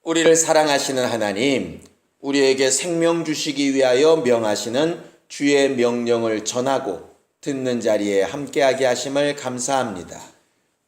우리를 사랑하시는 하나님, 우리에게 생명 주시기 위하여 명하시는 주의 명령을 전하고 듣는 자리에 함께하게 하심을 감사합니다.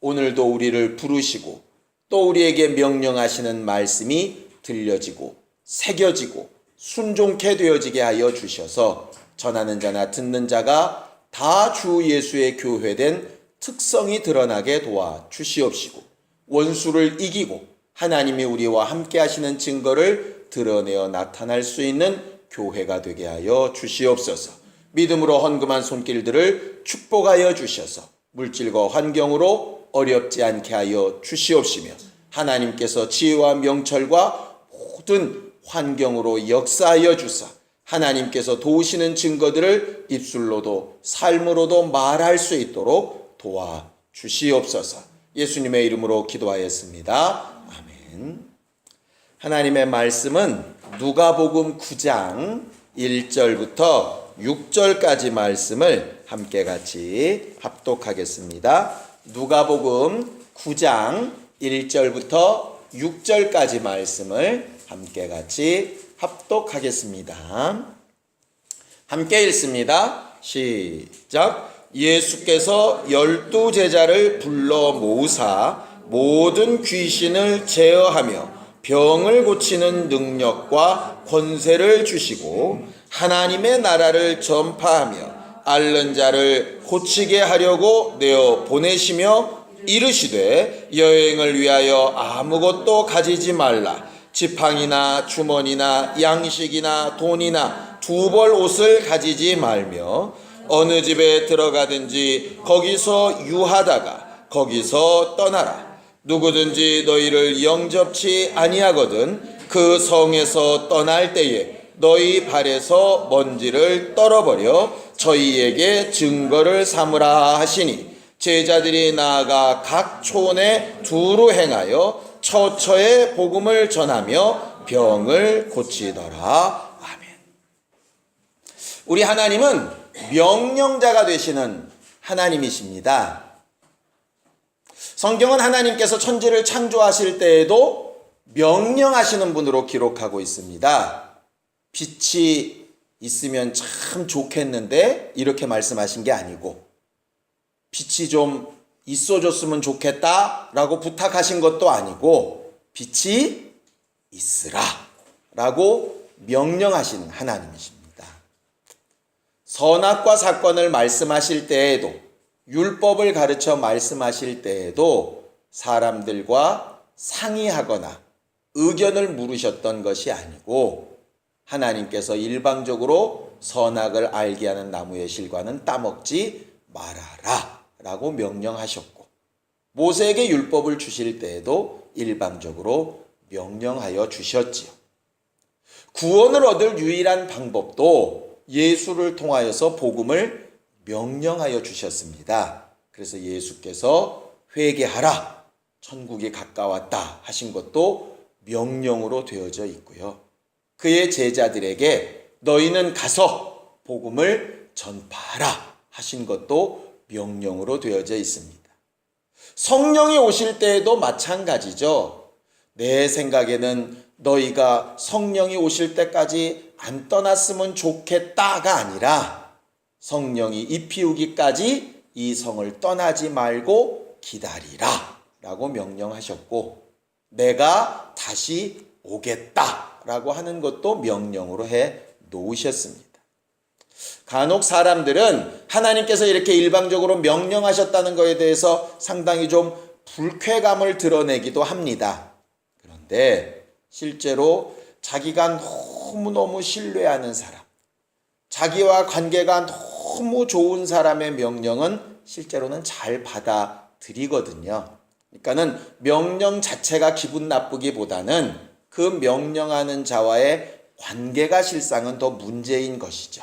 오늘도 우리를 부르시고 또 우리에게 명령하시는 말씀이 들려지고 새겨지고 순종케 되어지게 하여 주셔서 전하는 자나 듣는 자가 다 주 예수의 교회된 특성이 드러나게 도와 주시옵시고 원수를 이기고 하나님이 우리와 함께 하시는 증거를 드러내어 나타날 수 있는 교회가 되게 하여 주시옵소서. 믿음으로 헌금한 손길들을 축복하여 주셔서 물질과 환경으로 어렵지 않게 하여 주시옵시며 하나님께서 지혜와 명철과 모든 환경으로 역사하여 주사 하나님께서 도우시는 증거들을 입술로도 삶으로도 말할 수 있도록 도와 주시옵소서. 예수님의 이름으로 기도하였습니다. 아멘. 하나님의 말씀은 누가복음 9장 1절부터 6절까지 말씀을 함께 같이 합독하겠습니다. 누가복음 9장 1절부터 6절까지 말씀을 함께 같이 합독하겠습니다. 함께 읽습니다. 시작. 예수께서 12 제자를 불러 모으사 모든 귀신을 제어하며 병을 고치는 능력과 권세를 주시고 하나님의 나라를 전파하며 앓는 자를 고치게 하려고 내어 보내시며 이르시되 여행을 위하여 아무것도 가지지 말라. 지팡이나 주머니나 양식이나 돈이나 두 벌 옷을 가지지 말며 어느 집에 들어가든지 거기서 유하다가 거기서 떠나라. 누구든지 너희를 영접치 아니하거든 그 성에서 떠날 때에 너희 발에서 먼지를 떨어버려 저희에게 증거를 삼으라 하시니 제자들이 나아가 각 촌에 두루 행하여 처처에 복음을 전하며 병을 고치더라. 아멘. 우리 하나님은 명령자가 되시는 하나님이십니다. 성경은 하나님께서 천지를 창조하실 때에도 명령하시는 분으로 기록하고 있습니다. 빛이 있으면 참 좋겠는데 이렇게 말씀하신 게 아니고 빛이 좀 있어줬으면 좋겠다라고 부탁하신 것도 아니고 빛이 있으라 라고 명령하신 하나님이십니다. 선악과 사건을 말씀하실 때에도 율법을 가르쳐 말씀하실 때에도 사람들과 상의하거나 의견을 물으셨던 것이 아니고 하나님께서 일방적으로 선악을 알게 하는 나무의 실과는 따먹지 말아라 라고 명령하셨고 모세에게 율법을 주실 때에도 일방적으로 명령하여 주셨지요. 구원을 얻을 유일한 방법도 예수를 통하여서 복음을 명령하여 주셨습니다. 그래서 예수께서 회개하라 천국이 가까웠다 하신 것도 명령으로 되어져 있고요. 그의 제자들에게 너희는 가서 복음을 전파하라 하신 것도 명령으로 되어져 있습니다. 성령이 오실 때에도 마찬가지죠. 내 생각에는 너희가 성령이 오실 때까지 안 떠났으면 좋겠다가 아니라 성령이 잎 피우기까지 이 성을 떠나지 말고 기다리라 라고 명령하셨고 내가 다시 오겠다 라고 하는 것도 명령으로 해 놓으셨습니다. 간혹 사람들은 하나님께서 이렇게 일방적으로 명령하셨다는 것에 대해서 상당히 좀 불쾌감을 드러내기도 합니다. 그런데 실제로 자기가 너무너무 신뢰하는 사람, 자기와 관계가 너무 좋은 사람의 명령은 실제로는 잘 받아들이거든요. 그러니까는 명령 자체가 기분 나쁘기보다는 그 명령하는 자와의 관계가 실상은 더 문제인 것이죠.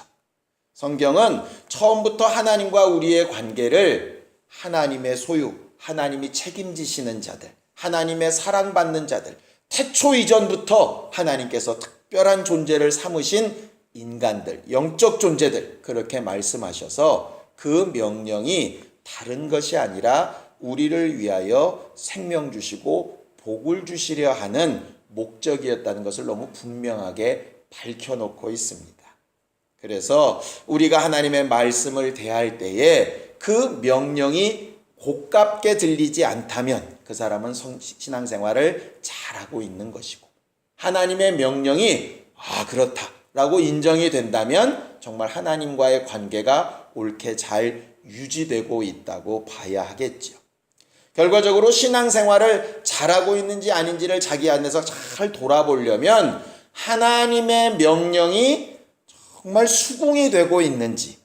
성경은 처음부터 하나님과 우리의 관계를 하나님의 소유, 하나님이 책임지시는 자들, 하나님의 사랑받는 자들, 태초 이전부터 하나님께서 특별한 존재를 삼으신 인간들, 영적 존재들 그렇게 말씀하셔서 그 명령이 다른 것이 아니라 우리를 위하여 생명 주시고 복을 주시려 하는 목적이었다는 것을 너무 분명하게 밝혀놓고 있습니다. 그래서 우리가 하나님의 말씀을 대할 때에 그 명령이 고깝게 들리지 않다면 그 사람은 신앙생활을 잘하고 있는 것이고, 하나님의 명령이 그렇다라고 인정이 된다면 정말 하나님과의 관계가 옳게 잘 유지되고 있다고 봐야 하겠지요. 결과적으로 신앙생활을 잘하고 있는지 아닌지를 자기 안에서 잘 돌아보려면 하나님의 명령이 정말 수긍이 되고 있는지,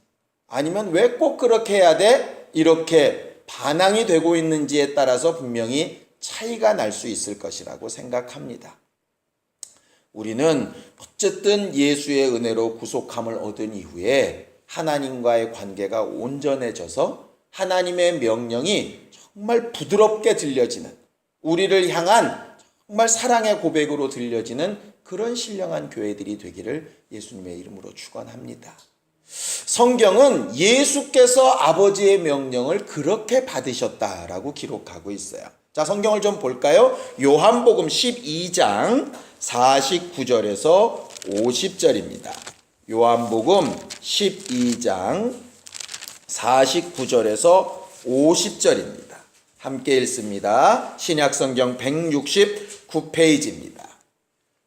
아니면 왜 꼭 그렇게 해야 돼? 이렇게 반항이 되고 있는지에 따라서 분명히 차이가 날 수 있을 것이라고 생각합니다. 우리는 어쨌든 예수의 은혜로 구속함을 얻은 이후에 하나님과의 관계가 온전해져서 하나님의 명령이 정말 부드럽게 들려지는, 우리를 향한 정말 사랑의 고백으로 들려지는 그런 신령한 교회들이 되기를 예수님의 이름으로 축원합니다. 성경은 예수께서 아버지의 명령을 그렇게 받으셨다라고 기록하고 있어요. 자, 성경을 좀 볼까요? 요한복음 12장 49절에서 50절입니다. 요한복음 12장 49절에서 50절입니다. 함께 읽습니다. 신약성경 169페이지입니다.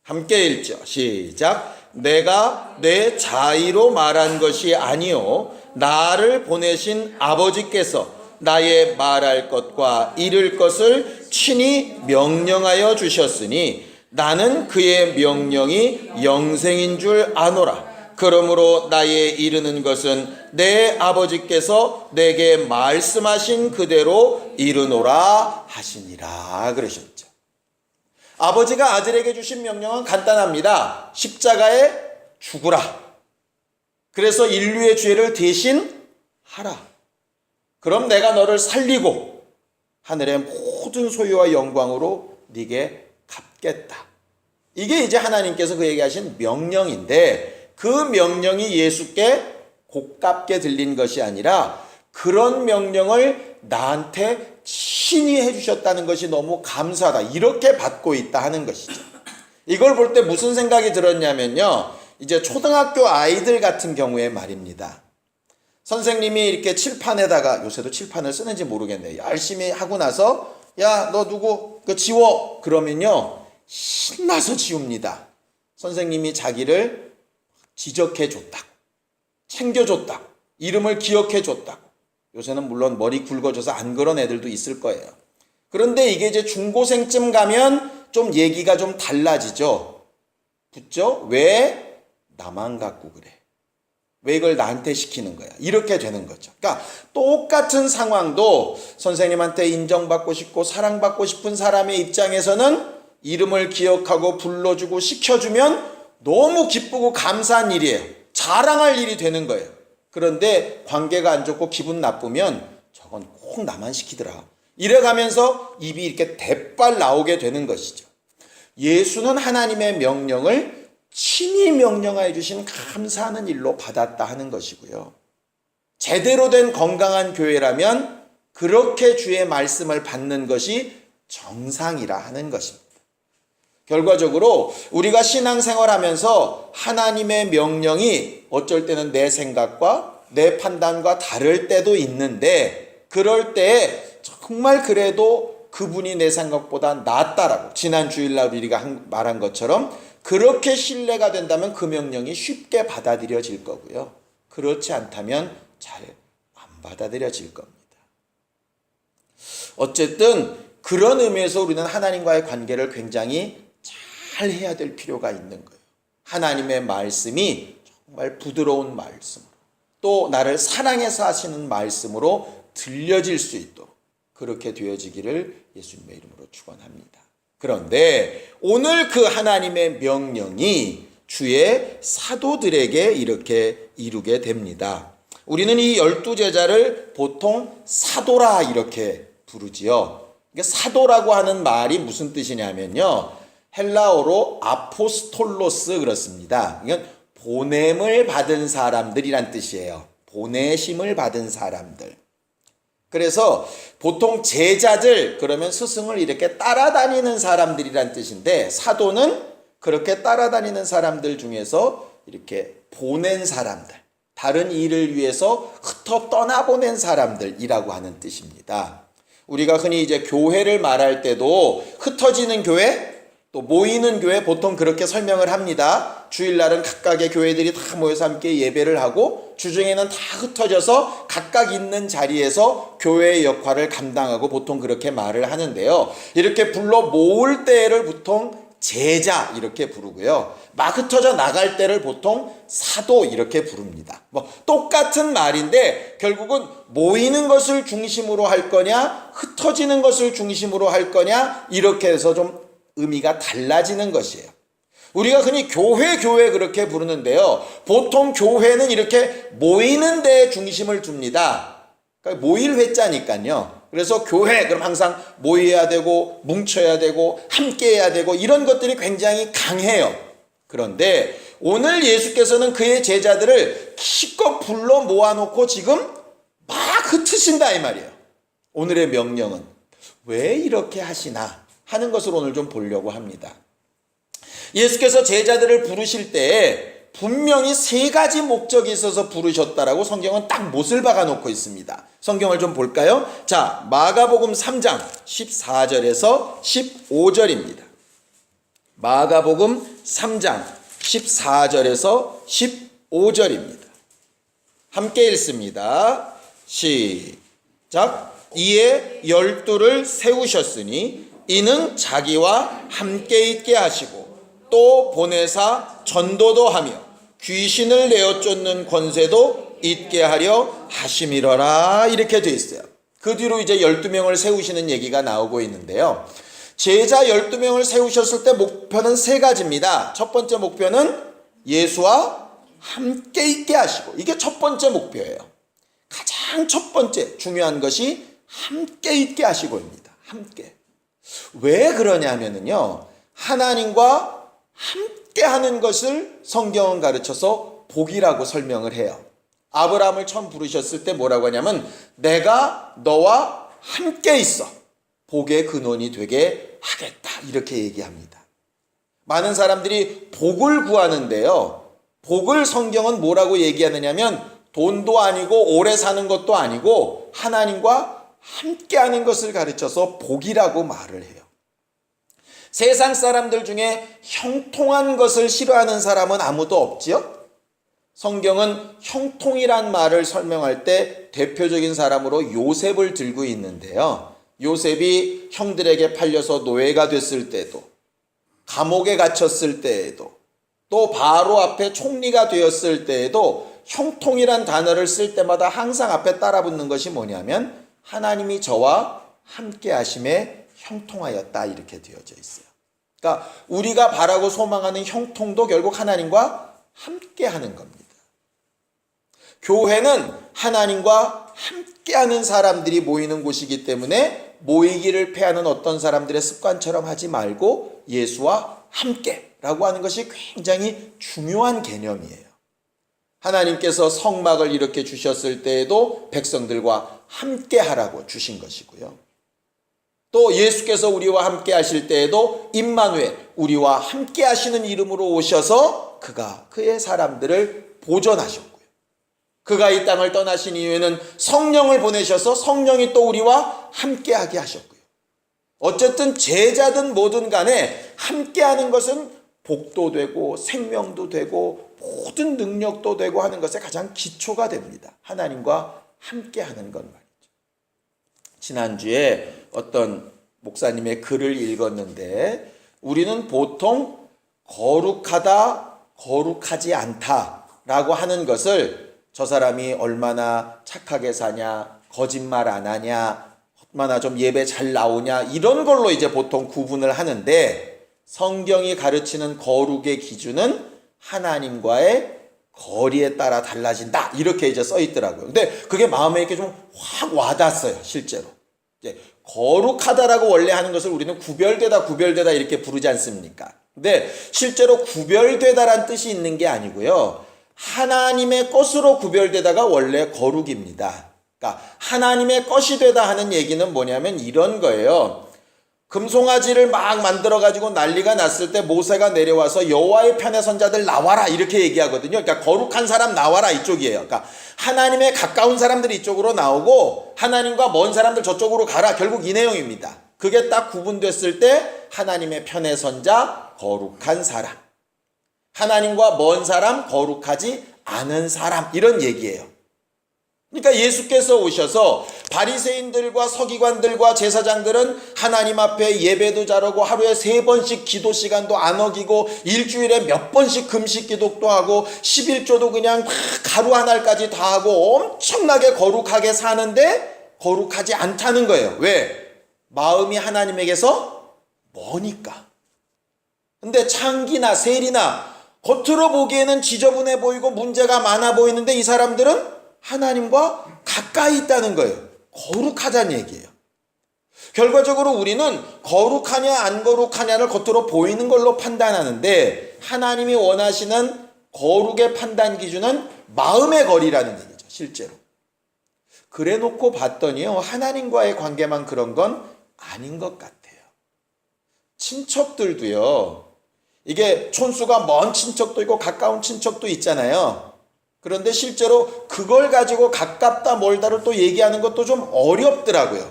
함께 읽죠. 시작. 내가 내 자의로 말한 것이 아니요 나를 보내신 아버지께서 나의 말할 것과 이를 것을 친히 명령하여 주셨으니 나는 그의 명령이 영생인 줄 아노라. 그러므로 나의 이르는 것은 내 아버지께서 내게 말씀하신 그대로 이르노라 하시니라 그러셨죠. 아버지가 아들에게 주신 명령은 간단합니다. 십자가에 죽으라. 그래서 인류의 죄를 대신 하라. 그럼 내가 너를 살리고 하늘의 모든 소유와 영광으로 네게 갚겠다. 이게 이제 하나님께서 그에게 하신 명령인데, 그 명령이 예수께 고깝게 들린 것이 아니라 그런 명령을 나한테 친히 해주셨다는 것이 너무 감사하다, 이렇게 받고 있다 하는 것이죠. 이걸 볼 때 무슨 생각이 들었냐면요, 이제 초등학교 아이들 같은 경우에 말입니다. 선생님이 이렇게 칠판에다가, 요새도 칠판을 쓰는지 모르겠네요, 열심히 하고 나서 야, 너 누구 그 지워 그러면요 신나서 지웁니다. 선생님이 자기를 지적해 줬다고, 챙겨줬다고, 이름을 기억해 줬다고. 요새는 물론 머리 굵어져서 안 그런 애들도 있을 거예요. 그런데 이게 이제 중고생쯤 가면 좀 얘기가 좀 달라지죠. 붙죠? 왜 나만 갖고 그래? 왜 이걸 나한테 시키는 거야? 이렇게 되는 거죠. 그러니까 똑같은 상황도 선생님한테 인정받고 싶고 사랑받고 싶은 사람의 입장에서는 이름을 기억하고 불러주고 시켜주면 너무 기쁘고 감사한 일이에요. 자랑할 일이 되는 거예요. 그런데 관계가 안 좋고 기분 나쁘면 저건 꼭 나만 시키더라, 이래가면서 입이 이렇게 대빨 나오게 되는 것이죠. 예수는 하나님의 명령을 친히 명령하여 주신 감사하는 일로 받았다 하는 것이고요. 제대로 된 건강한 교회라면 그렇게 주의 말씀을 받는 것이 정상이라 하는 것입니다. 결과적으로 우리가 신앙생활하면서 하나님의 명령이 어쩔 때는 내 생각과 내 판단과 다를 때도 있는데, 그럴 때 정말 그래도 그분이 내 생각보다 낫다라고 지난 주일날 우리가 말한 것처럼 그렇게 신뢰가 된다면 그 명령이 쉽게 받아들여질 거고요. 그렇지 않다면 잘 안 받아들여질 겁니다. 어쨌든 그런 의미에서 우리는 하나님과의 관계를 굉장히 잘 해야 될 필요가 있는 거예요. 하나님의 말씀이 정말 부드러운 말씀으로, 또 나를 사랑해서 하시는 말씀으로 들려질 수 있도록 그렇게 되어지기를 예수님의 이름으로 축원합니다. 그런데 오늘 그 하나님의 명령이 주의 사도들에게 이렇게 이루게 됩니다. 우리는 이 12제자를 보통 사도라 이렇게 부르지요. 사도라고 하는 말이 무슨 뜻이냐면요, 헬라어로 아포스톨로스 그렇습니다. 이건 보냄을 받은 사람들이란 뜻이에요. 보내심을 받은 사람들. 그래서 보통 제자들 그러면 스승을 이렇게 따라다니는 사람들이란 뜻인데 사도는 그렇게 따라다니는 사람들 중에서 이렇게 보낸 사람들, 다른 일을 위해서 흩어 떠나보낸 사람들이라고 하는 뜻입니다. 우리가 흔히 이제 교회를 말할 때도 흩어지는 교회, 또 모이는 교회 보통 그렇게 설명을 합니다. 주일날은 각각의 교회들이 다 모여서 함께 예배를 하고 주중에는 다 흩어져서 각각 있는 자리에서 교회의 역할을 감당하고 보통 그렇게 말을 하는데요. 이렇게 불러 모을 때를 보통 제자 이렇게 부르고요. 막 흩어져 나갈 때를 보통 사도 이렇게 부릅니다. 뭐 똑같은 말인데 결국은 모이는 것을 중심으로 할 거냐 흩어지는 것을 중심으로 할 거냐 이렇게 해서 좀 의미가 달라지는 것이에요. 우리가 흔히 교회 그렇게 부르는데요. 보통 교회는 이렇게 모이는 데에 중심을 둡니다. 그러니까 모일 회자니까요. 그래서 교회 그럼 항상 모여야 되고 뭉쳐야 되고 함께 해야 되고 이런 것들이 굉장히 강해요. 그런데 오늘 예수께서는 그의 제자들을 기껏 불러 모아놓고 지금 막 흩으신다 이 말이에요. 오늘의 명령은 왜 이렇게 하시나 하는 것을 오늘 좀 보려고 합니다. 예수께서 제자들을 부르실 때 분명히 세 가지 목적이 있어서 부르셨다라고 성경은 딱 못을 박아놓고 있습니다. 성경을 좀 볼까요? 자, 마가복음 3장 14절에서 15절입니다. 마가복음 3장 14절에서 15절입니다. 함께 읽습니다. 시작. 이에 12를 세우셨으니 이는 자기와 함께 있게 하시고 또 보내사 전도도 하며 귀신을 내어 쫓는 권세도 있게 하려 하심이러라 이렇게 돼 있어요. 그 뒤로 이제 12명을 세우시는 얘기가 나오고 있는데요. 제자 12명을 세우셨을 때 목표는 세 가지입니다. 첫 번째 목표는 예수와 함께 있게 하시고 이게 첫 번째 목표예요. 가장 첫 번째 중요한 것이 함께 있게 하시고입니다. 함께. 왜 그러냐면요. 하나님과 함께 하는 것을 성경은 가르쳐서 복이라고 설명을 해요. 아브라함을 처음 부르셨을 때 뭐라고 하냐면 내가 너와 함께 있어 복의 근원이 되게 하겠다 이렇게 얘기합니다. 많은 사람들이 복을 구하는데요. 복을 성경은 뭐라고 얘기하느냐면 돈도 아니고 오래 사는 것도 아니고 하나님과 함께 하는 것을 가르쳐서 복이라고 말을 해요. 세상 사람들 중에 형통한 것을 싫어하는 사람은 아무도 없지요? 성경은 형통이란 말을 설명할 때 대표적인 사람으로 요셉을 들고 있는데요. 요셉이 형들에게 팔려서 노예가 됐을 때도, 감옥에 갇혔을 때에도, 또 바로 앞에 총리가 되었을 때에도 형통이란 단어를 쓸 때마다 항상 앞에 따라붙는 것이 뭐냐면 하나님이 저와 함께 하심에 형통하였다 이렇게 되어져 있어요. 그러니까 우리가 바라고 소망하는 형통도 결국 하나님과 함께 하는 겁니다. 교회는 하나님과 함께하는 사람들이 모이는 곳이기 때문에 모이기를 패하는 어떤 사람들의 습관처럼 하지 말고 예수와 함께라고 하는 것이 굉장히 중요한 개념이에요. 하나님께서 성막을 이렇게 주셨을 때에도 백성들과 함께하라고 주신 것이고요. 또 예수께서 우리와 함께 하실 때에도 임마누엘 우리와 함께 하시는 이름으로 오셔서 그가 그의 사람들을 보존하셨고요. 그가 이 땅을 떠나신 이후에는 성령을 보내셔서 성령이 또 우리와 함께하게 하셨고요. 어쨌든 제자든 뭐든 간에 함께하는 것은 복도 되고 생명도 되고 모든 능력도 되고 하는 것의 가장 기초가 됩니다. 하나님과 함께하는 것 말이죠. 지난주에 어떤 목사님의 글을 읽었는데 우리는 보통 거룩하다, 거룩하지 않다라고 하는 것을 저 사람이 얼마나 착하게 사냐, 거짓말 안 하냐, 얼마나 좀 예배 잘 나오냐 이런 걸로 이제 보통 구분을 하는데 성경이 가르치는 거룩의 기준은 하나님과의 거리에 따라 달라진다 이렇게 이제 써 있더라고요. 근데 그게 마음에 이렇게 좀 확 와닿았어요. 실제로 이제 거룩하다라고 원래 하는 것을 우리는 구별되다 이렇게 부르지 않습니까? 근데 실제로 구별되다란 뜻이 있는 게 아니고요. 하나님의 것으로 구별되다가 원래 거룩입니다. 그러니까 하나님의 것이 되다 하는 얘기는 뭐냐면 이런 거예요. 금송아지를 막 만들어가지고 난리가 났을 때 모세가 내려와서 여호와의 편에 선 자들 나와라 이렇게 얘기하거든요. 그러니까 거룩한 사람 나와라 이쪽이에요. 그러니까 하나님에 가까운 사람들이 이쪽으로 나오고 하나님과 먼 사람들 저쪽으로 가라. 결국 이 내용입니다. 그게 딱 구분됐을 때 하나님의 편에 선 자 거룩한 사람, 하나님과 먼 사람 거룩하지 않은 사람 이런 얘기예요. 그러니까 예수께서 오셔서 바리새인들과 서기관들과 제사장들은 하나님 앞에 예배도 잘하고 하루에 3번씩 기도 시간도 안 어기고 일주일에 몇 번씩 금식 기도도 하고 11조도 그냥 가루 한 알까지 다 하고 엄청나게 거룩하게 사는데 거룩하지 않다는 거예요. 왜? 마음이 하나님에게서 머니까. 근데 창기나 세리나 겉으로 보기에는 지저분해 보이고 문제가 많아 보이는데 이 사람들은 하나님과 가까이 있다는 거예요. 거룩하다는 얘기예요. 결과적으로 우리는 거룩하냐 안 거룩하냐를 겉으로 보이는 걸로 판단하는데 하나님이 원하시는 거룩의 판단 기준은 마음의 거리라는 얘기죠. 실제로. 그래 놓고 봤더니요. 하나님과의 관계만 그런 건 아닌 것 같아요. 친척들도요. 이게 촌수가 먼 친척도 있고 가까운 친척도 있잖아요. 그런데 실제로 그걸 가지고 가깝다 멀다를 또 얘기하는 것도 좀 어렵더라고요.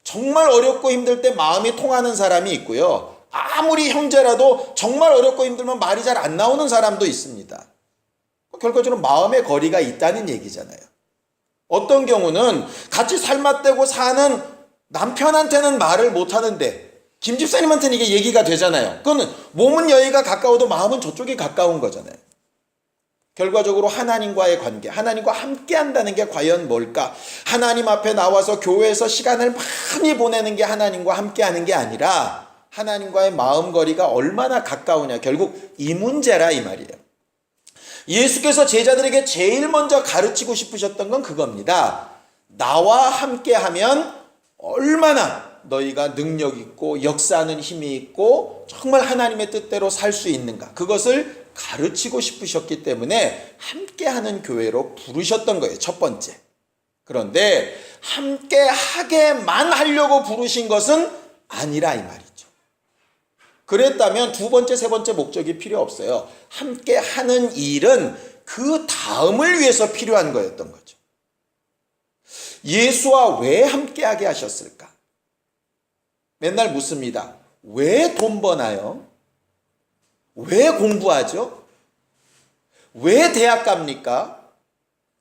정말 어렵고 힘들 때 마음이 통하는 사람이 있고요. 아무리 형제라도 정말 어렵고 힘들면 말이 잘 안 나오는 사람도 있습니다. 결과적으로 마음의 거리가 있다는 얘기잖아요. 어떤 경우는 같이 살맛대고 사는 남편한테는 말을 못하는데 김 집사님한테는 이게 얘기가 되잖아요. 그건 몸은 여기가 가까워도 마음은 저쪽이 가까운 거잖아요. 결과적으로 하나님과의 관계, 하나님과 함께 한다는 게 과연 뭘까? 하나님 앞에 나와서 교회에서 시간을 많이 보내는 게 하나님과 함께 하는 게 아니라 하나님과의 마음거리가 얼마나 가까우냐. 결국 이 문제라 이 말이에요. 예수께서 제자들에게 제일 먼저 가르치고 싶으셨던 건 그겁니다. 나와 함께 하면 얼마나 너희가 능력 있고 역사하는 힘이 있고 정말 하나님의 뜻대로 살 수 있는가. 그것을 가르치고 싶으셨기 때문에 함께하는 교회로 부르셨던 거예요. 첫 번째. 그런데 함께 하게만 하려고 부르신 것은 아니라 이 말이죠. 그랬다면 두 번째, 세 번째 목적이 필요 없어요. 함께 하는 일은 그 다음을 위해서 필요한 거였던 거죠. 예수와 왜 함께하게 하셨을까? 맨날 묻습니다. 왜 돈 버나요? 왜 공부하죠? 왜 대학 갑니까?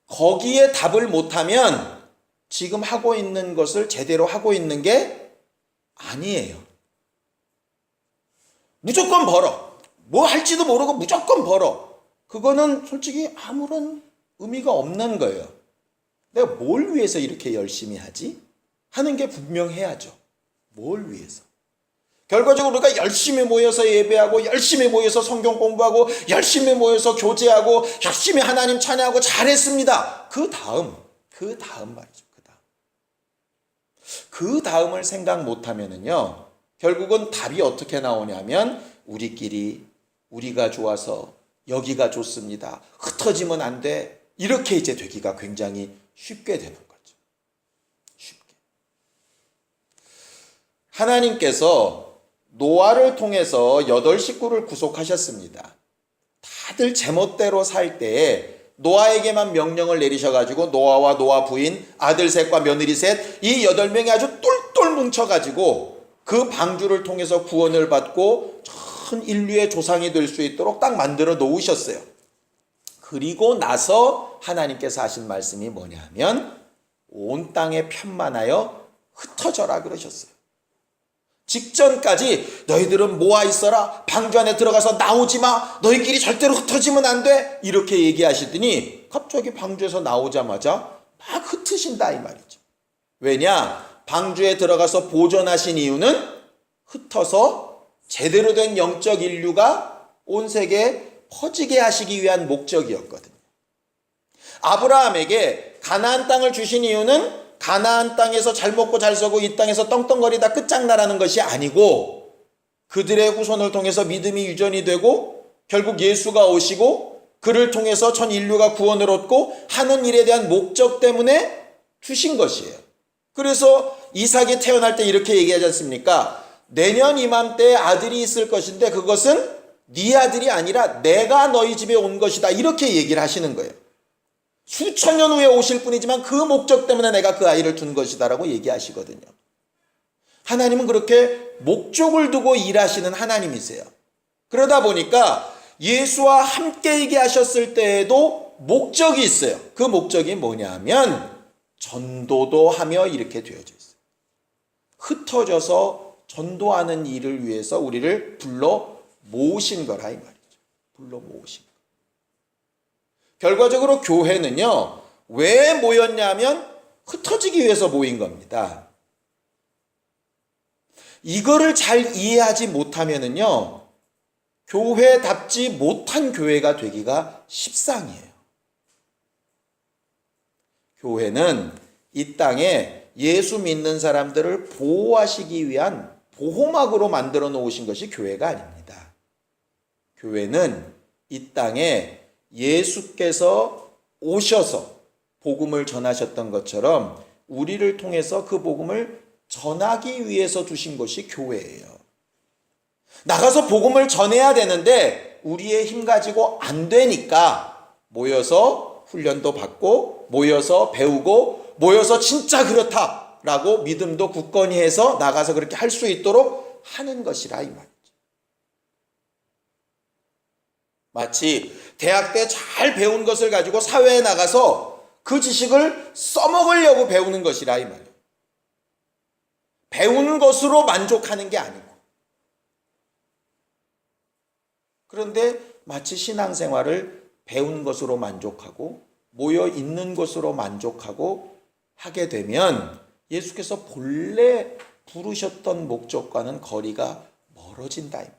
거기에 답을 못하면 지금 하고 있는 것을 제대로 하고 있는 게 아니에요. 무조건 벌어. 뭐 할지도 모르고 무조건 벌어. 그거는 솔직히 아무런 의미가 없는 거예요. 내가 뭘 위해서 이렇게 열심히 하지? 하는 게 분명해야죠. 뭘 위해서? 결과적으로 우리가 열심히 모여서 예배하고 열심히 모여서 성경 공부하고 열심히 모여서 교제하고 열심히 하나님 찬양하고 잘했습니다. 그 다음 말이죠. 그 다음을 생각 못하면은요, 결국은 답이 어떻게 나오냐면 우리가 좋아서 여기가 좋습니다. 흩어지면 안 돼. 이렇게 이제 되기가 굉장히 쉽게 되는 거죠. 쉽게. 하나님께서 노아를 통해서 8식구를 구속하셨습니다. 다들 제멋대로 살 때에 노아에게만 명령을 내리셔가지고 노아와 노아 부인, 아들 셋과 며느리 셋, 이 8명이 아주 똘똘 뭉쳐가지고 그 방주를 통해서 구원을 받고 전 인류의 조상이 될 수 있도록 딱 만들어 놓으셨어요. 그리고 나서 하나님께서 하신 말씀이 뭐냐면 온 땅에 편만하여 흩어져라 그러셨어요. 직전까지 너희들은 모아 있어라. 방주 안에 들어가서 나오지 마. 너희끼리 절대로 흩어지면 안 돼. 이렇게 얘기하시더니 갑자기 방주에서 나오자마자 막 흩으신다 이 말이죠. 왜냐? 방주에 들어가서 보존하신 이유는 흩어서 제대로 된 영적 인류가 온 세계에 퍼지게 하시기 위한 목적이었거든요. 아브라함에게 가나안 땅을 주신 이유는 가나안 땅에서 잘 먹고 잘 살고 이 땅에서 떵떵거리다 끝장나라는 것이 아니고 그들의 후손을 통해서 믿음이 유전이 되고 결국 예수가 오시고 그를 통해서 전 인류가 구원을 얻고 하는 일에 대한 목적 때문에 주신 것이에요. 그래서 이삭이 태어날 때 이렇게 얘기하지 않습니까? 내년 이맘때 아들이 있을 것인데 그것은 네 아들이 아니라 내가 너희 집에 온 것이다. 이렇게 얘기를 하시는 거예요. 수천 년 후에 오실 분이지만 그 목적 때문에 내가 그 아이를 둔 것이다 라고 얘기하시거든요. 하나님은 그렇게 목적을 두고 일하시는 하나님이세요. 그러다 보니까 예수와 함께 있게 하셨을 때에도 목적이 있어요. 그 목적이 뭐냐면 전도도 하며 이렇게 되어져 있어요. 흩어져서 전도하는 일을 위해서 우리를 불러 모으신 거라 이 말이죠. 불러 모으신 거. 결과적으로 교회는요, 왜 모였냐면 흩어지기 위해서 모인 겁니다. 이거를 잘 이해하지 못하면은요, 교회답지 못한 교회가 되기가 십상이에요. 교회는 이 땅에 예수 믿는 사람들을 보호하시기 위한 보호막으로 만들어 놓으신 것이 교회가 아닙니다. 교회는 이 땅에 예수께서 오셔서 복음을 전하셨던 것처럼 우리를 통해서 그 복음을 전하기 위해서 두신 것이 교회예요. 나가서 복음을 전해야 되는데 우리의 힘 가지고 안 되니까 모여서 훈련도 받고 모여서 배우고 모여서 진짜 그렇다라고 믿음도 굳건히 해서 나가서 그렇게 할 수 있도록 하는 것이라 이 말이죠. 마치 대학 때 잘 배운 것을 가지고 사회에 나가서 그 지식을 써먹으려고 배우는 것이라 이 말이에요. 배우는 것으로 만족하는 게 아니고. 그런데 마치 신앙생활을 배운 것으로 만족하고 모여 있는 것으로 만족하고 하게 되면 예수께서 본래 부르셨던 목적과는 거리가 멀어진다 이 말이죠.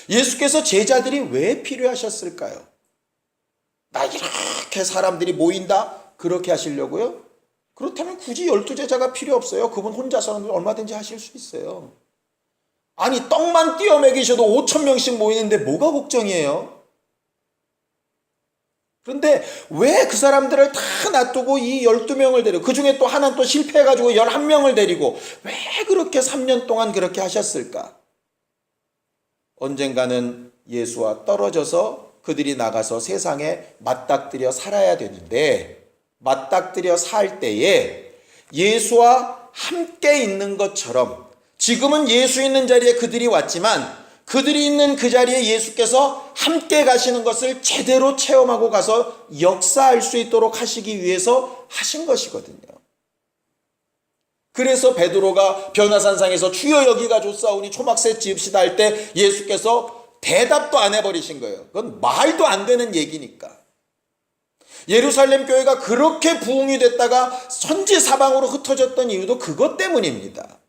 예수께서 제자들이 왜 필요하셨을까요? 나 이렇게 사람들이 모인다? 그렇게 하시려고요? 그렇다면 굳이 12제자가 필요 없어요. 그분 혼자서는 얼마든지 하실 수 있어요. 아니 떡만 띄어 먹이셔도 5,000명씩 모이는데 뭐가 걱정이에요? 그런데 왜 그 사람들을 다 놔두고 이 12명을 데리고 그 중에 또 하나는 또 실패해가지고 11명을 데리고 왜 그렇게 3년 동안 그렇게 하셨을까? 언젠가는 예수와 떨어져서 그들이 나가서 세상에 맞닥뜨려 살아야 되는데 맞닥뜨려 살 때에 예수와 함께 있는 것처럼 지금은 예수 있는 자리에 그들이 왔지만 그들이 있는 그 자리에 예수께서 함께 가시는 것을 제대로 체험하고 가서 역사할 수 있도록 하시기 위해서 하신 것이거든요. 그래서 베드로가 변화산상에서 주여 여기가 좋사오니 초막새 지읍시다 할 때 예수께서 대답도 안 해버리신 거예요. 그건 말도 안 되는 얘기니까. 예루살렘 교회가 그렇게 부흥이 됐다가 선지 사방으로 흩어졌던 이유도 그것 때문입니다.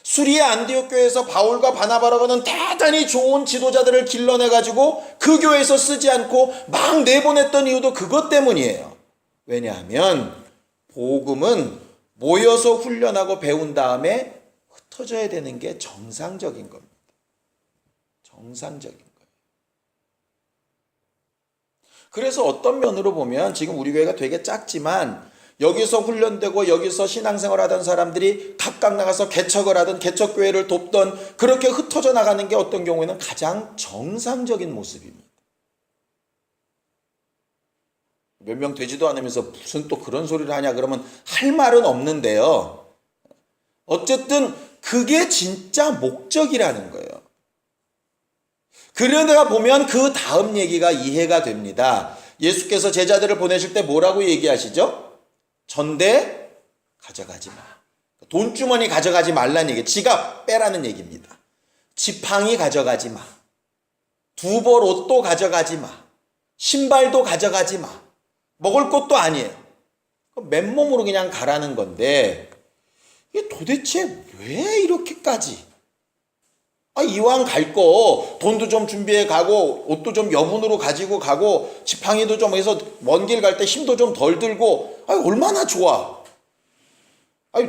수리아 안디옥 교회에서 바울과 바나바라고 하는 대단히 좋은 지도자들을 길러내가지고 그 교회에서 쓰지 않고 막 내보냈던 이유도 그것 때문이에요. 왜냐하면 복음은 모여서 훈련하고 배운 다음에 흩어져야 되는 게 정상적인 겁니다. 정상적인 거예요. 그래서 어떤 면으로 보면 지금 우리 교회가 되게 작지만 여기서 훈련되고 여기서 신앙생활 하던 사람들이 각각 나가서 개척을 하던 개척교회를 돕던 그렇게 흩어져 나가는 게 어떤 경우에는 가장 정상적인 모습입니다. 몇 명 되지도 않으면서 무슨 또 그런 소리를 하냐 그러면 할 말은 없는데요. 어쨌든 그게 진짜 목적이라는 거예요. 그러다가 보면 그 다음 얘기가 이해가 됩니다. 예수께서 제자들을 보내실 때 뭐라고 얘기하시죠? 전대 가져가지 마. 돈주머니 가져가지 말라는 얘기. 지갑 빼라는 얘기입니다. 지팡이 가져가지 마. 두 벌 옷도 가져가지 마. 신발도 가져가지 마. 먹을 것도 아니에요. 맨몸으로 그냥 가라는 건데 이게 도대체 왜 이렇게까지? 이왕 갈 거 돈도 좀 준비해 가고 옷도 좀 여분으로 가지고 가고 지팡이도 좀 해서 먼 길 갈 때 힘도 좀 덜 들고 얼마나 좋아.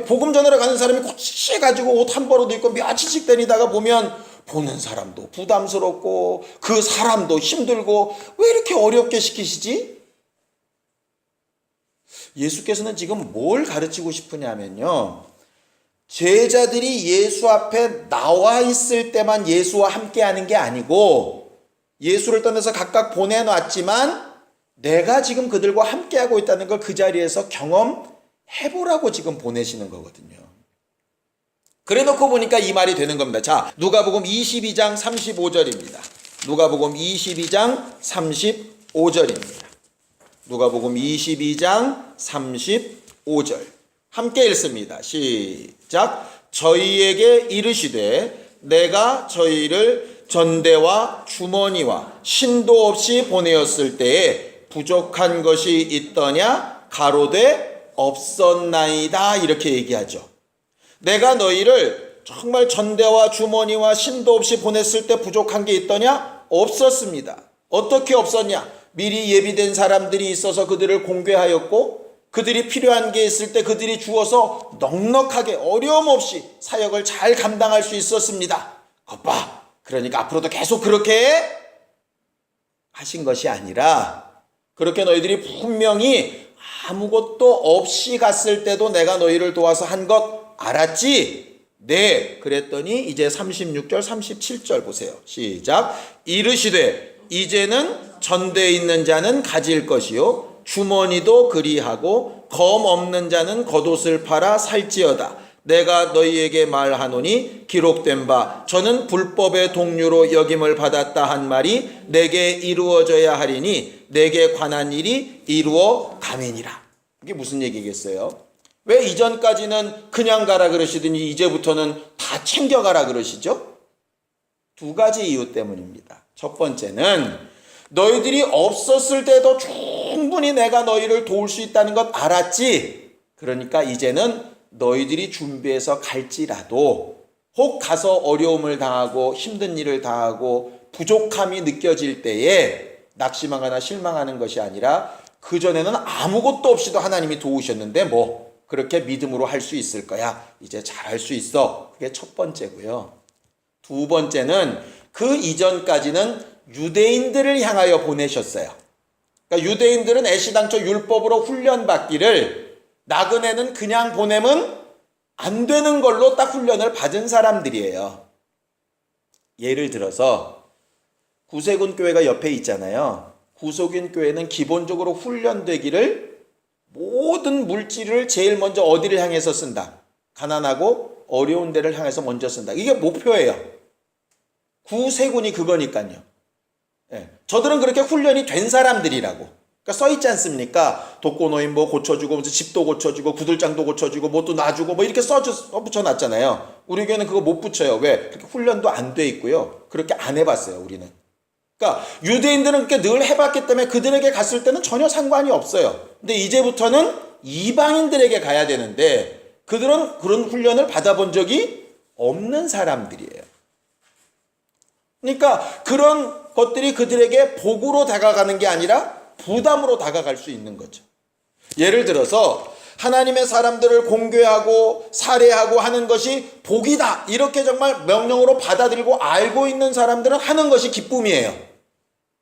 복음 전하러 가는 사람이 꼬치해 가지고 옷 한 벌어도 입고 며칠씩 다니다가 보면 보는 사람도 부담스럽고 그 사람도 힘들고 왜 이렇게 어렵게 시키시지? 예수께서는 지금 뭘 가르치고 싶으냐면요. 제자들이 예수 앞에 나와 있을 때만 예수와 함께 하는 게 아니고 예수를 떠나서 각각 보내놨지만 내가 지금 그들과 함께 하고 있다는 걸 그 자리에서 경험해보라고 지금 보내시는 거거든요. 그래 놓고 보니까 이 말이 되는 겁니다. 자, 누가복음 22장 35절입니다. 누가복음 22장 35절입니다. 누가복음 22장 35절. 함께 읽습니다. 시작. 저희에게 이르시되 내가 저희를 전대와 주머니와 신도 없이 보내었을 때에 부족한 것이 있더냐? 가로되 없었나이다. 이렇게 얘기하죠. 내가 너희를 정말 전대와 주머니와 신도 없이 보냈을 때 부족한 게 있더냐? 없었습니다. 어떻게 없었냐? 미리 예비된 사람들이 있어서 그들을 공개하였고 그들이 필요한 게 있을 때 그들이 주어서 넉넉하게 어려움 없이 사역을 잘 감당할 수 있었습니다. 겉봐. 그러니까 앞으로도 계속 그렇게 하신 것이 아니라 그렇게 너희들이 분명히 아무것도 없이 갔을 때도 내가 너희를 도와서 한 것 알았지? 네. 그랬더니 이제 36절 37절 보세요. 시작. 이르시되 이제는 전대에 있는 자는 가질 것이요 주머니도 그리하고 검 없는 자는 겉옷을 팔아 살지어다. 내가 너희에게 말하노니 기록된 바 저는 불법의 동류로 여김을 받았다 한 말이 내게 이루어져야 하리니 내게 관한 일이 이루어 가매니라. 이게 무슨 얘기겠어요? 왜 이전까지는 그냥 가라 그러시더니 이제부터는 다 챙겨가라 그러시죠? 두 가지 이유 때문입니다. 첫 번째는 너희들이 없었을 때도 충분히 내가 너희를 도울 수 있다는 것 알았지? 그러니까 이제는 너희들이 준비해서 갈지라도 혹 가서 어려움을 당하고 힘든 일을 당하고 부족함이 느껴질 때에 낙심하거나 실망하는 것이 아니라 그전에는 아무것도 없이도 하나님이 도우셨는데 뭐 그렇게 믿음으로 할 수 있을 거야. 이제 잘할 수 있어. 그게 첫 번째고요. 두 번째는 그 이전까지는 유대인들을 향하여 보내셨어요. 그러니까 유대인들은 애시당초 율법으로 훈련받기를 나그네는 그냥 보내면 안 되는 걸로 딱 훈련을 받은 사람들이에요. 예를 들어서 구세군 교회가 옆에 있잖아요. 구세군 교회는 기본적으로 훈련되기를 모든 물질을 제일 먼저 어디를 향해서 쓴다? 가난하고 어려운 데를 향해서 먼저 쓴다. 이게 목표예요. 구세군이 그거니까요. 예. 저들은 그렇게 훈련이 된 사람들이라고. 그러니까 써있지 않습니까? 독거노인 뭐 고쳐주고, 집도 고쳐주고, 구들장도 고쳐주고, 뭣도 놔주고, 뭐 이렇게 써붙여놨잖아요. 우리 교회는 그거 못 붙여요. 왜? 그렇게 훈련도 안 돼 있고요. 그렇게 안 해봤어요, 우리는. 그러니까 유대인들은 그렇게 늘 해봤기 때문에 그들에게 갔을 때는 전혀 상관이 없어요. 근데 이제부터는 이방인들에게 가야 되는데 그들은 그런 훈련을 받아본 적이 없는 사람들이에요. 그러니까 그런 것들이 그들에게 복으로 다가가는 게 아니라 부담으로 다가갈 수 있는 거죠. 예를 들어서 하나님의 사람들을 공개하고 살해하고 하는 것이 복이다. 이렇게 정말 명령으로 받아들이고 알고 있는 사람들은 하는 것이 기쁨이에요.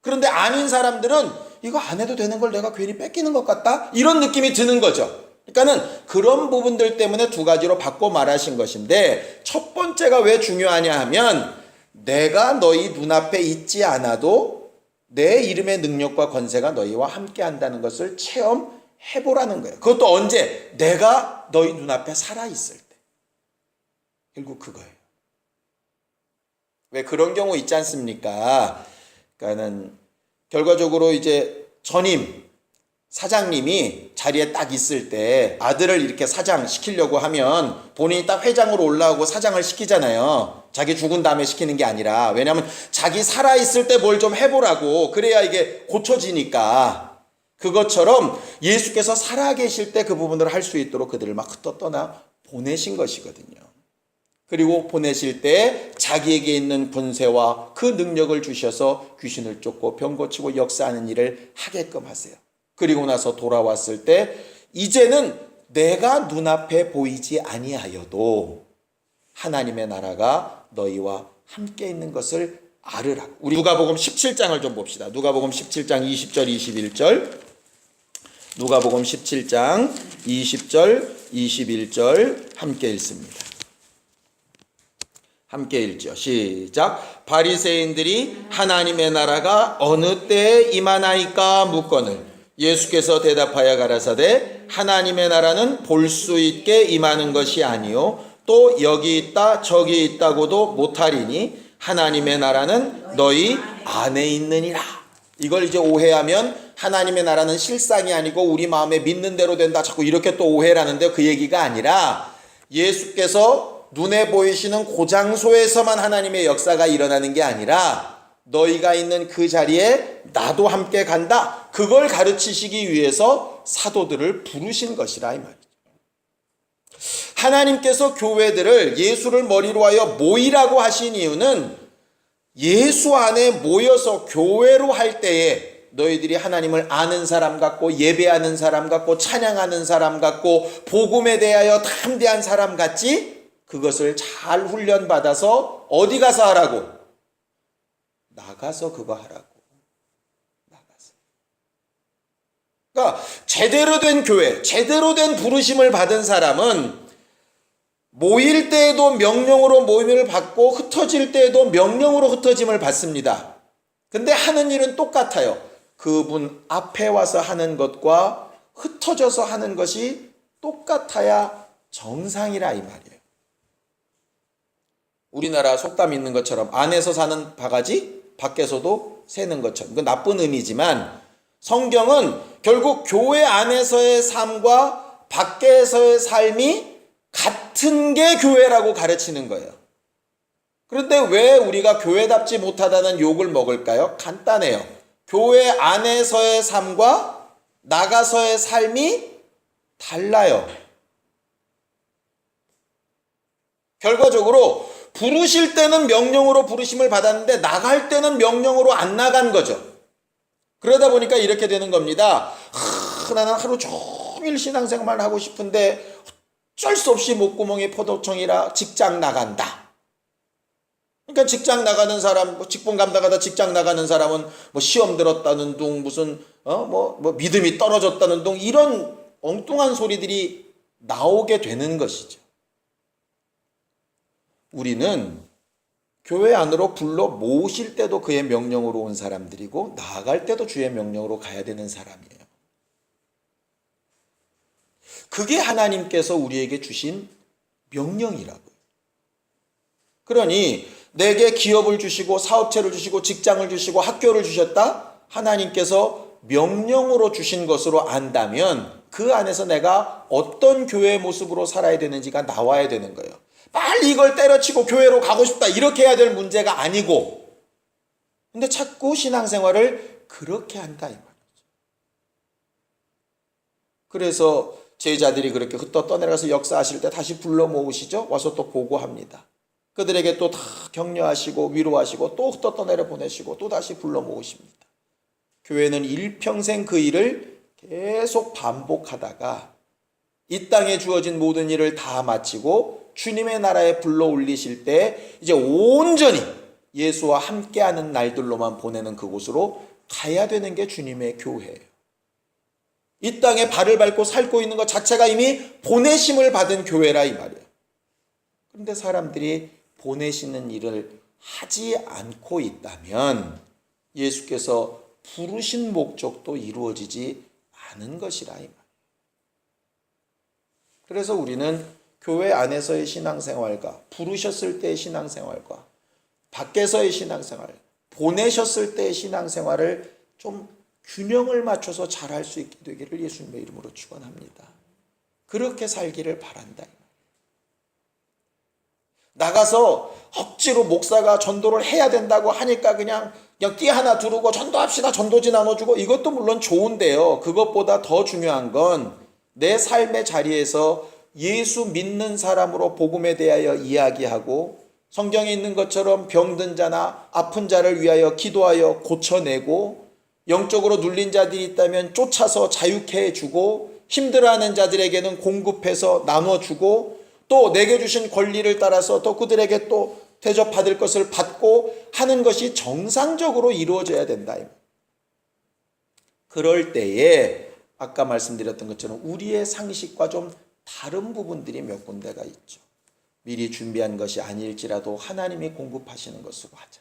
그런데 아닌 사람들은 이거 안 해도 되는 걸 내가 괜히 뺏기는 것 같다? 이런 느낌이 드는 거죠. 그러니까는 그런 부분들 때문에 두 가지로 바꿔 말하신 것인데 첫 번째가 왜 중요하냐 하면 내가 너희 눈앞에 있지 않아도 내 이름의 능력과 권세가 너희와 함께 한다는 것을 체험해보라는 거예요. 그것도 언제? 내가 너희 눈앞에 살아있을 때. 결국 그거예요. 왜 그런 경우 있지 않습니까? 그러니까는 결과적으로 이제 전임 사장님이 자리에 딱 있을 때 아들을 이렇게 사장 시키려고 하면 본인이 딱 회장으로 올라오고 사장을 시키잖아요. 자기 죽은 다음에 시키는 게 아니라. 왜냐하면 자기 살아있을 때 뭘 좀 해보라고. 그래야 이게 고쳐지니까. 그것처럼 예수께서 살아계실 때 그 부분을 할 수 있도록 그들을 막 흩어떠나 보내신 것이거든요. 그리고 보내실 때 자기에게 있는 권세와 그 능력을 주셔서 귀신을 쫓고 병 고치고 역사하는 일을 하게끔 하세요. 그리고 나서 돌아왔을 때 이제는 내가 눈앞에 보이지 아니하여도 하나님의 나라가 너희와 함께 있는 것을 알으라. 우리 누가복음 17장을 좀 봅시다. 누가복음 17장 20절 21절 누가복음 17장 20절 21절 함께 읽습니다. 함께 읽죠. 시작. 바리새인들이 하나님의 나라가 어느 때에 임하나이까 묻거늘 예수께서 대답하여 가라사대 하나님의 나라는 볼 수 있게 임하는 것이 아니요 또 여기 있다 저기 있다고도 못하리니 하나님의 나라는 너희 안에 있느니라. 이걸 이제 오해하면 하나님의 나라는 실상이 아니고 우리 마음에 믿는 대로 된다 자꾸 이렇게 또 오해를 하는데 그 얘기가 아니라 예수께서 눈에 보이시는 그 장소에서만 하나님의 역사가 일어나는 게 아니라 너희가 있는 그 자리에 나도 함께 간다. 그걸 가르치시기 위해서 사도들을 부르신 것이라 이 말이죠. 하나님께서 교회들을 예수를 머리로 하여 모이라고 하신 이유는 예수 안에 모여서 교회로 할 때에 너희들이 하나님을 아는 사람 같고 예배하는 사람 같고 찬양하는 사람 같고 복음에 대하여 담대한 사람 같지 그것을 잘 훈련받아서 어디 가서 하라고? 나가서 그거 하라고. 나가서. 그러니까 제대로 된 교회, 제대로 된 부르심을 받은 사람은 모일 때에도 명령으로 모임을 받고 흩어질 때에도 명령으로 흩어짐을 받습니다. 근데 하는 일은 똑같아요. 그분 앞에 와서 하는 것과 흩어져서 하는 것이 똑같아야 정상이라 이 말이에요. 우리나라 속담 있는 것처럼 안에서 사는 바가지 밖에서도 새는 것처럼. 그건 나쁜 의미지만 성경은 결국 교회 안에서의 삶과 밖에서의 삶이 같은 게 교회라고 가르치는 거예요. 그런데 왜 우리가 교회답지 못하다는 욕을 먹을까요? 간단해요. 교회 안에서의 삶과 나가서의 삶이 달라요. 결과적으로 부르실 때는 명령으로 부르심을 받았는데 나갈 때는 명령으로 안 나간 거죠. 그러다 보니까 이렇게 되는 겁니다. 나는 하루 종일 신앙생활 하고 싶은데 어쩔 수 없이 목구멍에 포도청이라 직장 나간다. 그러니까 직장 나가는 사람, 직분 감당하다 직장 나가는 사람은 뭐 시험 들었다는 둥, 무슨 믿음이 떨어졌다는 둥 이런 엉뚱한 소리들이 나오게 되는 것이죠. 우리는 교회 안으로 불러 모으실 때도 그의 명령으로 온 사람들이고 나아갈 때도 주의 명령으로 가야 되는 사람이에요. 그게 하나님께서 우리에게 주신 명령이라고요. 그러니 내게 기업을 주시고 사업체를 주시고 직장을 주시고 학교를 주셨다? 하나님께서 명령으로 주신 것으로 안다면 그 안에서 내가 어떤 교회의 모습으로 살아야 되는지가 나와야 되는 거예요. 빨리 이걸 때려치고 교회로 가고 싶다 이렇게 해야 될 문제가 아니고 근데 자꾸 신앙생활을 그렇게 한다 이 말이죠. 그래서 제자들이 그렇게 흩어 떠내려가서 역사하실 때 다시 불러 모으시죠. 와서 또 보고합니다. 그들에게 또 다 격려하시고 위로하시고 또 흩어 떠내려 보내시고 또 다시 불러 모으십니다. 교회는 일평생 그 일을 계속 반복하다가 이 땅에 주어진 모든 일을 다 마치고 주님의 나라에 불러 올리실 때 이제 온전히 예수와 함께하는 날들로만 보내는 그곳으로 가야 되는 게 주님의 교회예요. 이 땅에 발을 밟고 살고 있는 것 자체가 이미 보내심을 받은 교회라 이 말이에요. 그런데 사람들이 보내시는 일을 하지 않고 있다면 예수께서 부르신 목적도 이루어지지 않은 것이라 이 말이에요. 그래서 우리는 교회 안에서의 신앙생활과 부르셨을 때의 신앙생활과 밖에서의 신앙생활, 보내셨을 때의 신앙생활을 좀 균형을 맞춰서 잘할 수 있게 되기를 예수님의 이름으로 축원합니다. 그렇게 살기를 바란다. 나가서 억지로 목사가 전도를 해야 된다고 하니까 그냥 띠 하나 두르고 전도합시다 전도지 나눠주고 이것도 물론 좋은데요. 그것보다 더 중요한 건 내 삶의 자리에서 예수 믿는 사람으로 복음에 대하여 이야기하고 성경에 있는 것처럼 병든 자나 아픈 자를 위하여 기도하여 고쳐내고 영적으로 눌린 자들이 있다면 쫓아서 자유케 해주고 힘들어하는 자들에게는 공급해서 나눠주고 또 내게 주신 권리를 따라서 또 그들에게 또 대접받을 것을 받고 하는 것이 정상적으로 이루어져야 된다. 그럴 때에 아까 말씀드렸던 것처럼 우리의 상식과 좀 다른 부분들이 몇 군데가 있죠. 미리 준비한 것이 아닐지라도 하나님이 공급하시는 것으로 하자.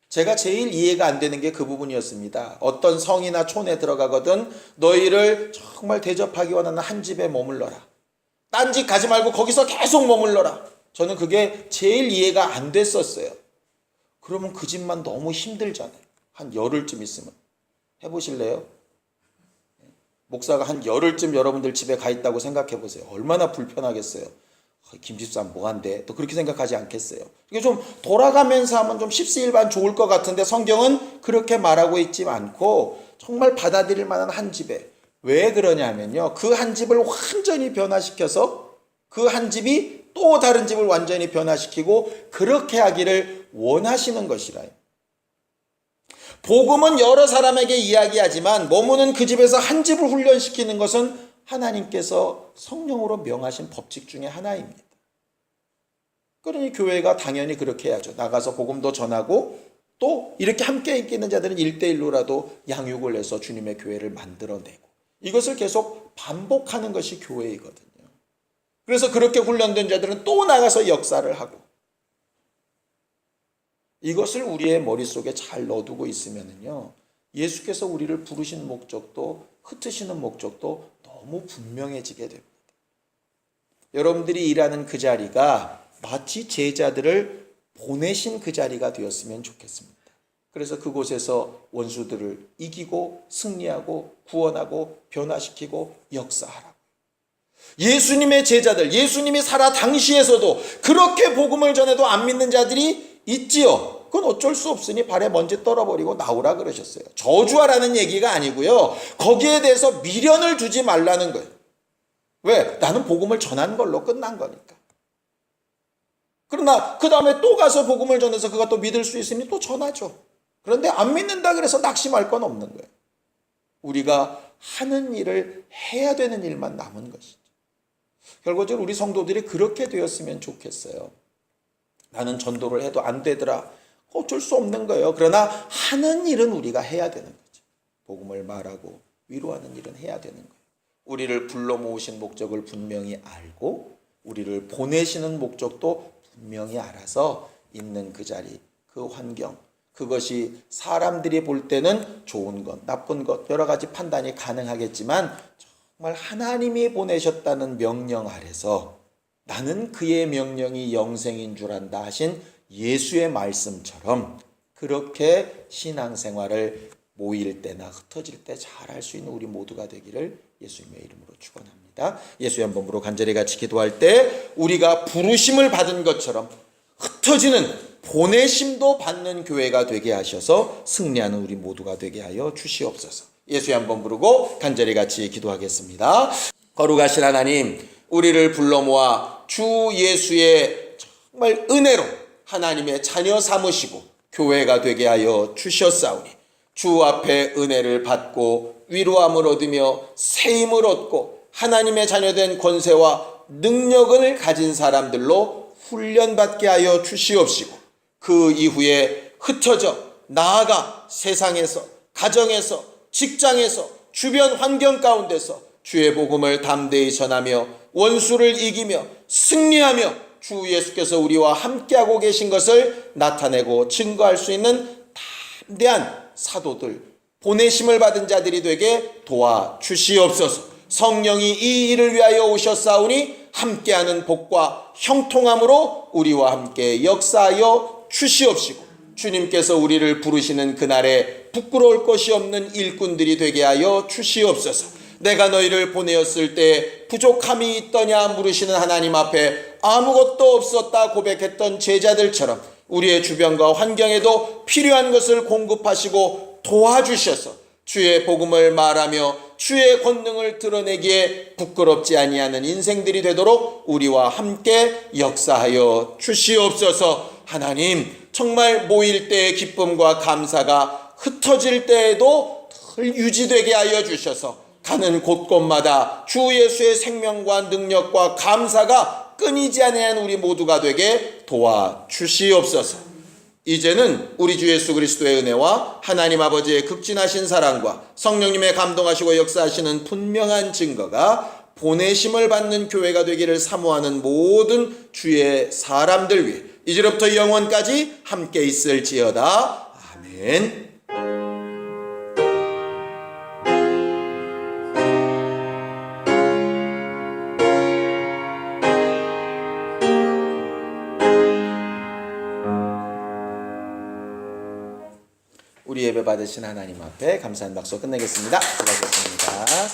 제가 제일 이해가 안 되는 게 그 부분이었습니다. 어떤 성이나 촌에 들어가거든 너희를 정말 대접하기 원하는 한 집에 머물러라. 딴 집 가지 말고 거기서 계속 머물러라. 저는 그게 제일 이해가 안 됐었어요. 그러면 그 집만 너무 힘들잖아요. 한 열흘쯤 있으면. 해보실래요? 목사가 한 열흘쯤 여러분들 집에 가 있다고 생각해 보세요. 얼마나 불편하겠어요. 김집사람 뭐한대? 또 그렇게 생각하지 않겠어요? 이게 좀 돌아가면서 하면 좀 십시일반 좋을 것 같은데 성경은 그렇게 말하고 있지 않고 정말 받아들일 만한 한 집에. 왜 그러냐면요. 그 한 집을 완전히 변화시켜서 그 한 집이 또 다른 집을 완전히 변화시키고 그렇게 하기를 원하시는 것이라요. 복음은 여러 사람에게 이야기하지만 머무는 그 집에서 한 집을 훈련시키는 것은 하나님께서 성령으로 명하신 법칙 중에 하나입니다. 그러니 교회가 당연히 그렇게 해야죠. 나가서 복음도 전하고 또 이렇게 함께 있는 자들은 1대1로라도 양육을 해서 주님의 교회를 만들어내고 이것을 계속 반복하는 것이 교회이거든요. 그래서 그렇게 훈련된 자들은 또 나가서 역사를 하고 이것을 우리의 머릿속에 잘 넣어두고 있으면요. 예수께서 우리를 부르신 목적도 흩으시는 목적도 너무 분명해지게 됩니다. 여러분들이 일하는 그 자리가 마치 제자들을 보내신 그 자리가 되었으면 좋겠습니다. 그래서 그곳에서 원수들을 이기고 승리하고 구원하고 변화시키고 역사하라고. 예수님의 제자들, 예수님이 살아 당시에서도 그렇게 복음을 전해도 안 믿는 자들이 있지요. 그건 어쩔 수 없으니 발에 먼지 떨어버리고 나오라 그러셨어요. 저주하라는 얘기가 아니고요. 거기에 대해서 미련을 두지 말라는 거예요. 왜? 나는 복음을 전한 걸로 끝난 거니까. 그러나 그 다음에 또 가서 복음을 전해서 그가 또 믿을 수 있으니 또 전하죠. 그런데 안 믿는다 그래서 낙심할 건 없는 거예요. 우리가 하는 일을 해야 되는 일만 남은 것이죠. 결과적으로 우리 성도들이 그렇게 되었으면 좋겠어요. 나는 전도를 해도 안 되더라. 어쩔 수 없는 거예요. 그러나 하는 일은 우리가 해야 되는 거죠. 복음을 말하고 위로하는 일은 해야 되는 거예요. 우리를 불러 모으신 목적을 분명히 알고 우리를 보내시는 목적도 분명히 알아서 있는 그 자리, 그 환경, 그것이 사람들이 볼 때는 좋은 것, 나쁜 것 여러 가지 판단이 가능하겠지만 정말 하나님이 보내셨다는 명령 아래서 나는 그의 명령이 영생인 줄 안다 하신 예수의 말씀처럼 그렇게 신앙생활을 모일 때나 흩어질 때 잘할 수 있는 우리 모두가 되기를 예수님의 이름으로 축원합니다. 예수의 한 번으로 간절히 같이 기도할 때 우리가 부르심을 받은 것처럼 흩어지는 보내심도 받는 교회가 되게 하셔서 승리하는 우리 모두가 되게 하여 주시옵소서. 예수의 한 번 부르고 간절히 같이 기도하겠습니다. 거룩하신 하나님, 우리를 불러 모아 주 예수의 정말 은혜로 하나님의 자녀 삼으시고 교회가 되게 하여 주셨사오니 주 앞에 은혜를 받고 위로함을 얻으며 세임을 얻고 하나님의 자녀된 권세와 능력을 가진 사람들로 훈련받게 하여 주시옵시고 그 이후에 흩어져 나아가 세상에서 가정에서 직장에서 주변 환경 가운데서 주의 복음을 담대히 전하며 원수를 이기며 승리하며 주 예수께서 우리와 함께하고 계신 것을 나타내고 증거할 수 있는 담대한 사도들, 보내심을 받은 자들이 되게 도와주시옵소서. 성령이 이 일을 위하여 오셨사오니 함께하는 복과 형통함으로 우리와 함께 역사하여 주시옵시고 주님께서 우리를 부르시는 그날에 부끄러울 것이 없는 일꾼들이 되게 하여 주시옵소서. 내가 너희를 보내었을 때 부족함이 있더냐 물으시는 하나님 앞에 아무것도 없었다 고백했던 제자들처럼 우리의 주변과 환경에도 필요한 것을 공급하시고 도와주셔서 주의 복음을 말하며 주의 권능을 드러내기에 부끄럽지 아니하는 인생들이 되도록 우리와 함께 역사하여 주시옵소서. 하나님, 정말 모일 때의 기쁨과 감사가 흩어질 때에도 늘 유지되게 하여 주셔서 가는 곳곳마다 주 예수의 생명과 능력과 감사가 끊이지 아니한 우리 모두가 되게 도와주시옵소서. 이제는 우리 주 예수 그리스도의 은혜와 하나님 아버지의 극진하신 사랑과 성령님의 감동하시고 역사하시는 분명한 증거가 보내심을 받는 교회가 되기를 사모하는 모든 주의 사람들 위해 이제로부터 영원까지 함께 있을지어다. 아멘. 우리 예배 받으신 하나님 앞에 감사한 박수 끝내겠습니다. 수고하셨습니다.